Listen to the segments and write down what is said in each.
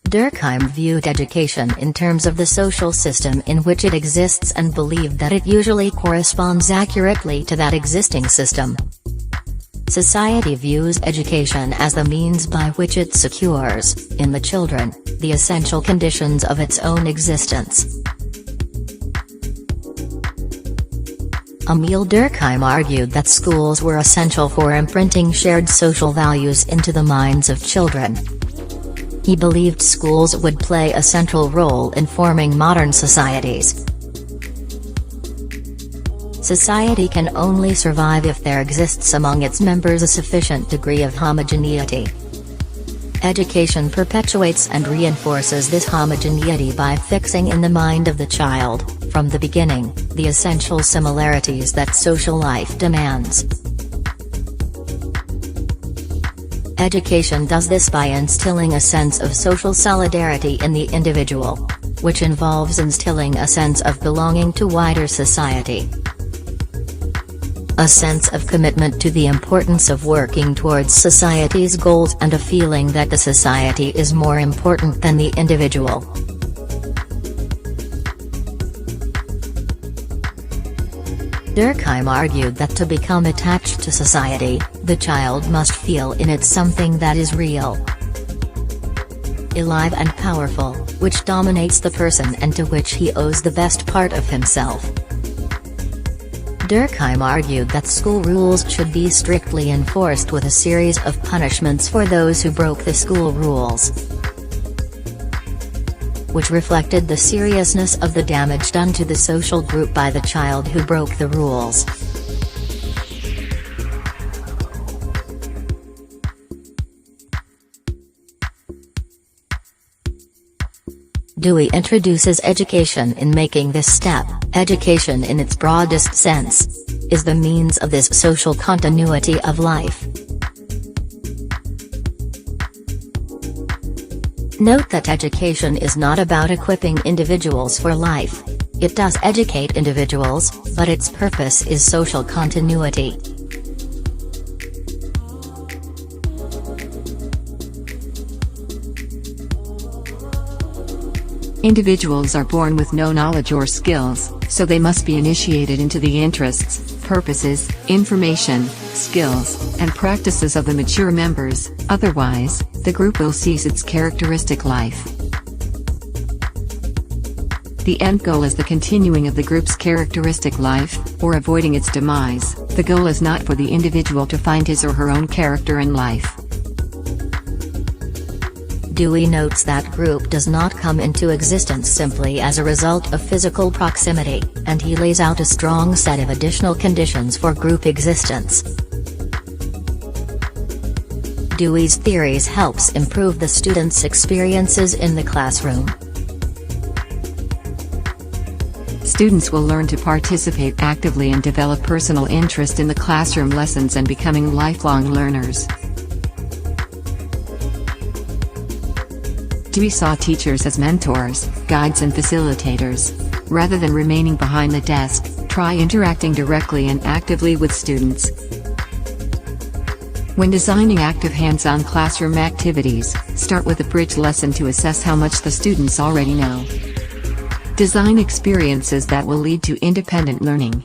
Durkheim viewed education in terms of the social system in which it exists and believed that it usually corresponds accurately to that existing system. Society views education as the means by which it secures, in the children, the essential conditions of its own existence. Emil Durkheim argued that schools were essential for imprinting shared social values into the minds of children. He believed schools would play a central role in forming modern societies. Society can only survive if there exists among its members a sufficient degree of homogeneity. Education perpetuates and reinforces this homogeneity by fixing in the mind of the child, from the beginning, the essential similarities that social life demands. Education does this by instilling a sense of social solidarity in the individual, which involves instilling a sense of belonging to wider society. A sense of commitment to the importance of working towards society's goals and a feeling that the society is more important than the individual. Durkheim argued that to become attached to society, the child must feel in it something that is real, alive and powerful, which dominates the person and to which he owes the best part of himself. Durkheim argued that school rules should be strictly enforced with a series of punishments for those who broke the school rules, which reflected the seriousness of the damage done to the social group by the child who broke the rules. Dewey introduces education in making this step. Education in its broadest sense is the means of this social continuity of life. Note that education is not about equipping individuals for life. It does educate individuals, but its purpose is social continuity. Individuals are born with no knowledge or skills, so they must be initiated into the interests, purposes, information, skills, and practices of the mature members, otherwise, the group will cease its characteristic life. The end goal is the continuing of the group's characteristic life, or avoiding its demise. The goal is not for the individual to find his or her own character in life. Dewey notes that group does not come into existence simply as a result of physical proximity, and he lays out a strong set of additional conditions for group existence. Dewey's theories helps improve the students' experiences in the classroom. Students will learn to participate actively and develop personal interest in the classroom lessons and becoming lifelong learners. Dewey saw teachers as mentors, guides and facilitators. Rather than remaining behind the desk, try interacting directly and actively with students. When designing active hands-on classroom activities, start with a bridge lesson to assess how much the students already know. Design experiences that will lead to independent learning.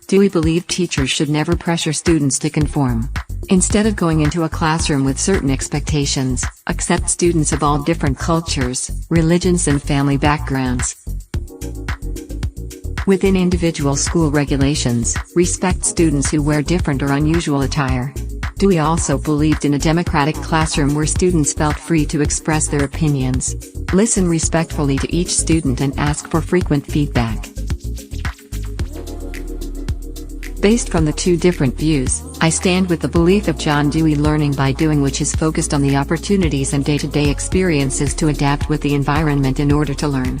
Dewey believed teachers should never pressure students to conform. Instead of going into a classroom with certain expectations, accept students of all different cultures, religions and family backgrounds. Within individual school regulations, respect students who wear different or unusual attire. Dewey also believed in a democratic classroom where students felt free to express their opinions. Listen respectfully to each student and ask for frequent feedback. Based from the two different views, I stand with the belief of John Dewey learning by doing, which is focused on the opportunities and day-to-day experiences to adapt with the environment in order to learn.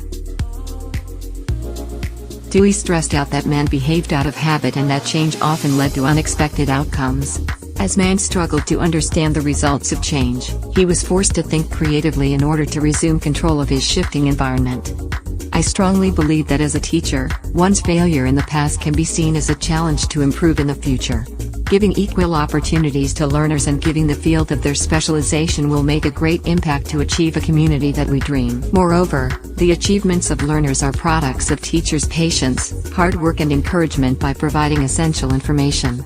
Dewey stressed out that man behaved out of habit and that change often led to unexpected outcomes. As man struggled to understand the results of change, he was forced to think creatively in order to resume control of his shifting environment. I strongly believe that as a teacher, one's failure in the past can be seen as a challenge to improve in the future. Giving equal opportunities to learners and giving the field of their specialization will make a great impact to achieve a community that we dream. Moreover, the achievements of learners are products of teachers' patience, hard work and encouragement by providing essential information.